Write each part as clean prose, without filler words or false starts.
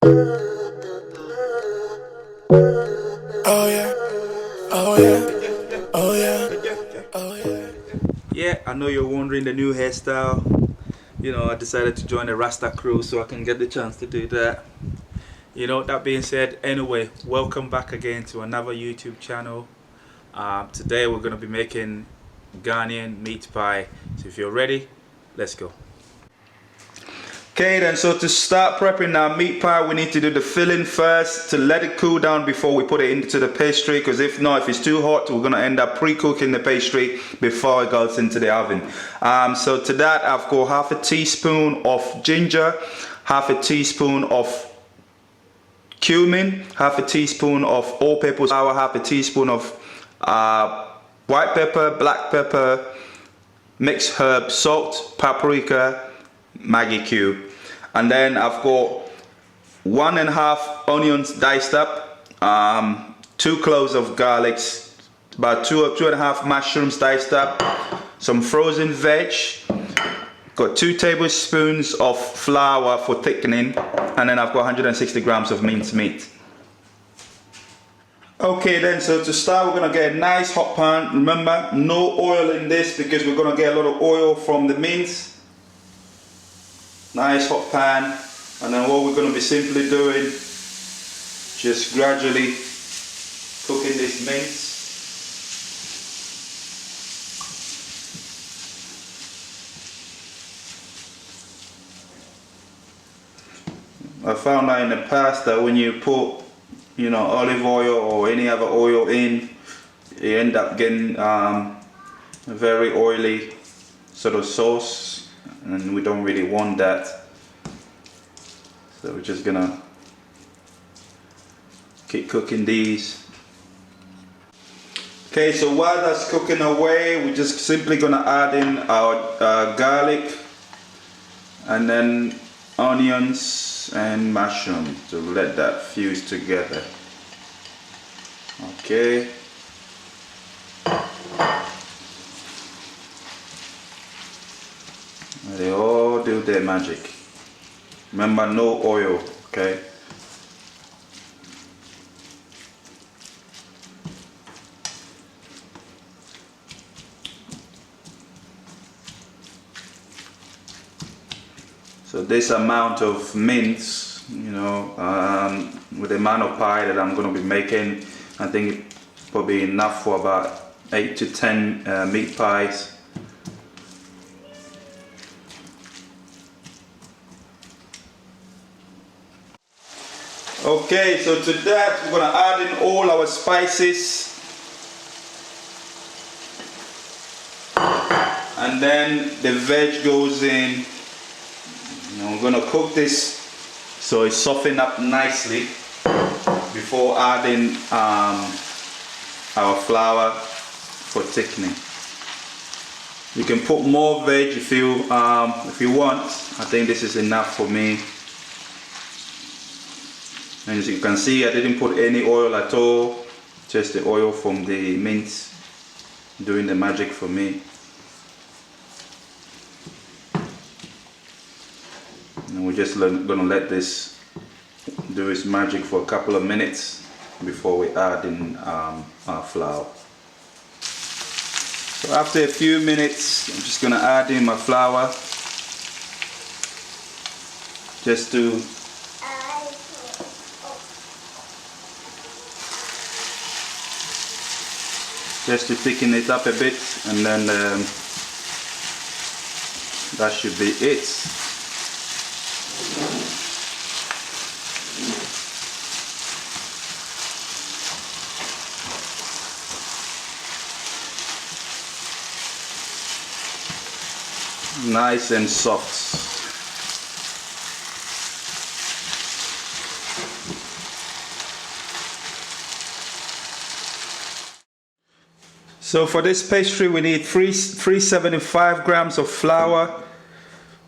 Oh yeah, oh yeah, oh yeah, oh yeah. Yeah, I know you're wondering the new hairstyle. I decided to join the Rasta crew so I can get the chance to do that. That being said, anyway, welcome back again to another YouTube channel. Today we're going to be making Ghanaian meat pie. So if you're ready, let's go. Okay then, so to start prepping our meat pie, we need to do the filling first to let it cool down before we put it into the pastry, because if not, if it's too hot, we're going to end up pre-cooking the pastry before it goes into the oven. So to that, I've got half a teaspoon of ginger, half a teaspoon of cumin, half a teaspoon of all-purpose flour, half a teaspoon of white pepper, black pepper, mixed herb, salt, paprika, Maggi cube. And then I've got 1.5 onions diced up, 2 cloves of garlic, about 2.5 mushrooms diced up, some frozen veg, got 2 tablespoons of flour for thickening, and then I've got 160 grams of minced meat. Okay then, so to start we're going to get a nice hot pan. Remember, no oil in this because we're going to get a lot of oil from the mince. Nice hot pan, and then what we're going to be simply doing, just gradually cooking this mince. I found out in the past that when you put olive oil or any other oil in, you end up getting a very oily sort of sauce, and we don't really want that. So we're just gonna keep cooking these. Okay, so while that's cooking away, we're just simply gonna add in our garlic and then onions and mushroom to let that fuse together. Okay. They all do their magic. Remember, no oil, okay? So this amount of mince, with the amount of pie that I'm going to be making, I think it's probably enough for about 8 to 10 meat pies. Okay, so to that we're going to add in all our spices, and then the veg goes in. We're going to cook this so it softens up nicely before adding our flour for thickening. You can put more veg if you want. I think this is enough for me. And as you can see, I didn't put any oil at all, just the oil from the mince doing the magic for me. And we're just going to let this do its magic for a couple of minutes before we add in our flour. So after a few minutes, I'm just going to add in my flour just to thicken it up a bit, and then that should be it. Nice and soft. So for this pastry we need 375 grams of flour,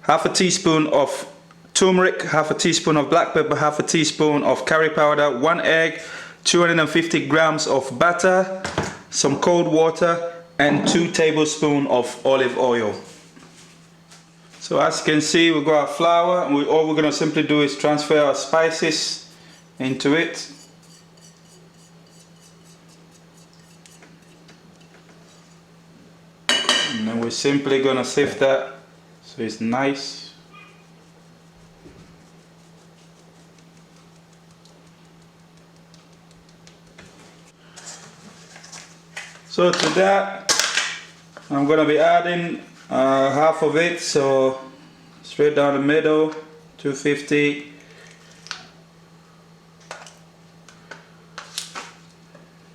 half a teaspoon of turmeric, half a teaspoon of black pepper, half a teaspoon of curry powder, 1 egg, 250 grams of butter, some cold water, and 2 tablespoons of olive oil. So as you can see, we got our flour, and all we're gonna simply do is transfer our spices into it. And then we're simply gonna sift that so it's nice. So to that, I'm gonna be adding half of it, so straight down the middle, 250.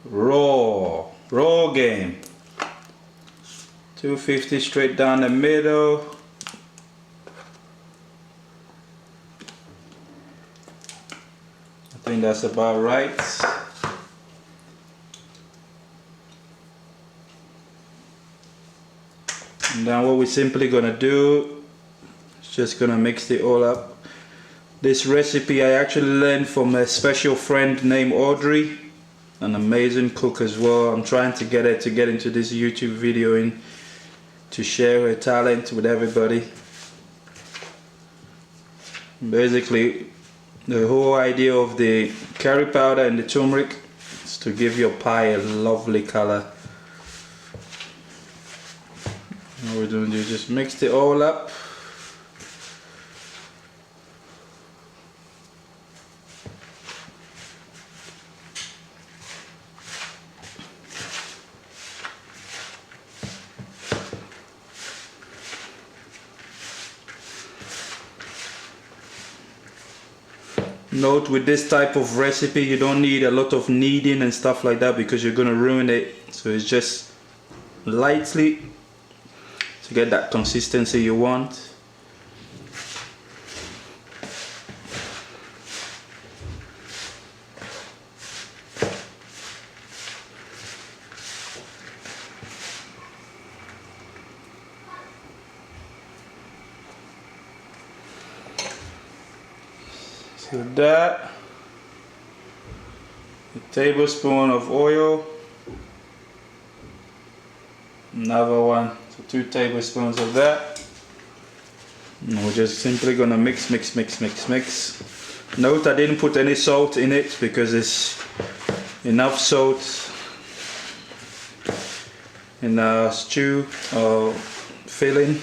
Raw game. 250 straight down the middle. I think that's about right. And then what we're simply gonna do is just gonna mix it all up. This recipe I actually learned from a special friend named Audrey, an amazing cook as well. I'm trying to get her to get into this YouTube video and to share her talent with everybody. Basically, the whole idea of the curry powder and the turmeric is to give your pie a lovely color. What we're doing is just mix it all up. Note with this type of recipe you don't need a lot of kneading and stuff like that because you're gonna ruin it. So it's just lightly to get that consistency you want. So that, a tablespoon of oil, another one, so 2 tablespoons of that. And we're just simply gonna mix. Note I didn't put any salt in it because it's enough salt in our stew or filling.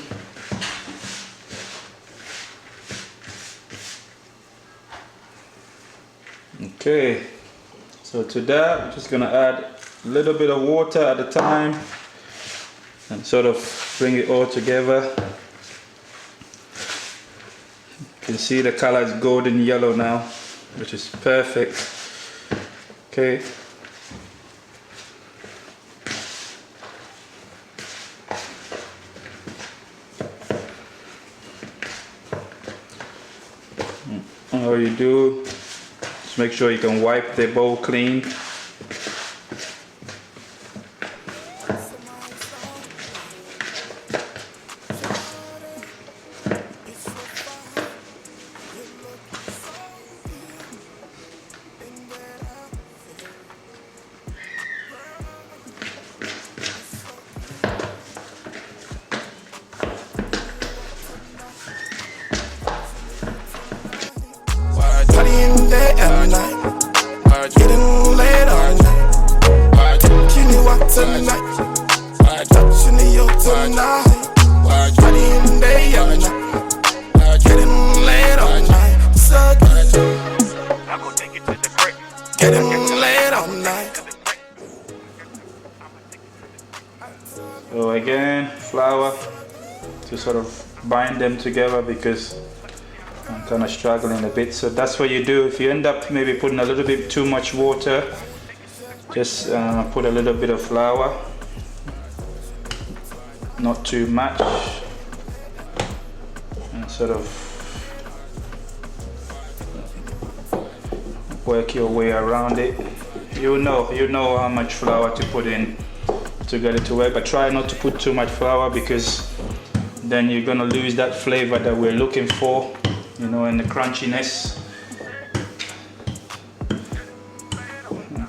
Okay, so to that I'm just gonna add a little bit of water at a time and sort of bring it all together. You can see the color is golden yellow now, which is perfect. Okay. All you do, just make sure you can wipe the bowl clean. Partying day and night, getting late all night. Taking you out tonight, touching you tonight. Partying day and night, getting late all night. So good, getting late all night. So again, flour to sort of bind them together because I'm kind of struggling a bit. So that's what you do. If you end up maybe putting a little bit too much water, just put a little bit of flour, not too much, and sort of work your way around it. You know how much flour to put in to get it to work, but try not to put too much flour because then you're gonna lose that flavor that we're looking for, you know, and the crunchiness.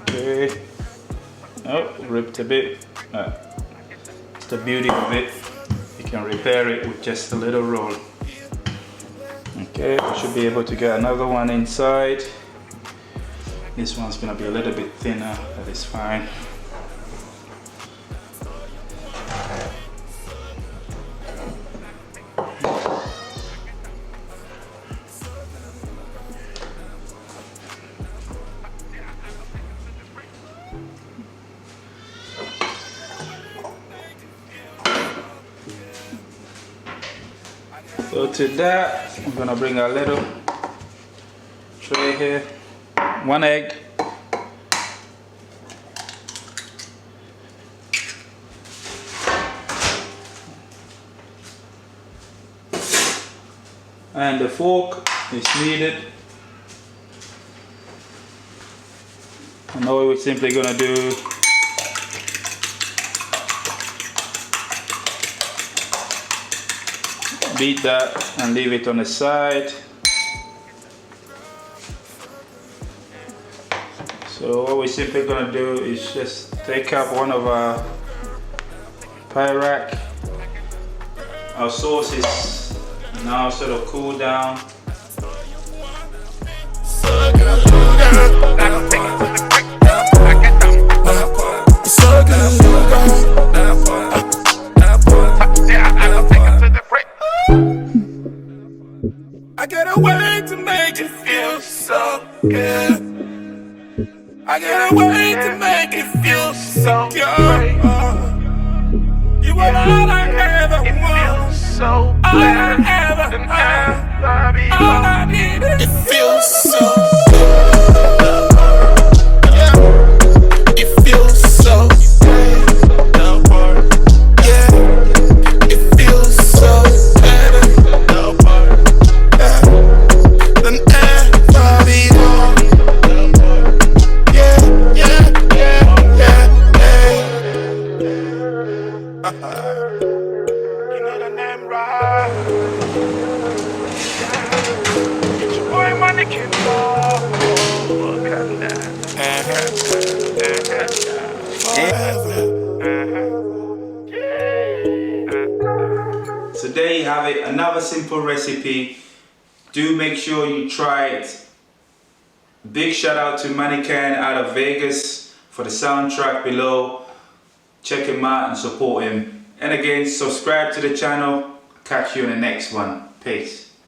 Okay. Oh, ripped a bit. It's the beauty of it. You can repair it with just a little roll. Okay, we should be able to get another one inside. This one's gonna be a little bit thinner, but it's fine. So to that, I'm gonna bring a little tray here, 1 egg, and the fork is needed. And all we're simply gonna do beat that and leave it on the side. So what we're simply gonna do is just take up one of our pie rack. Our sauce is now sort of cooled down. I get a way to make it feel so good. I get a way to make it feel so good. You are all I ever want, so all I ever have, all I need. It feels so good. Yeah, it feels so good. Yeah, it feels so better. Than ever before. Yeah, yeah, yeah, yeah. You know the name, right? Get your boy money, kid. Look at that. So there you have it, another simple recipe. Do make sure you try it. Big shout out to Ghanaian out of Vegas for the soundtrack below. Check him out and support him. And again, subscribe to the channel. Catch you in the next one. Peace.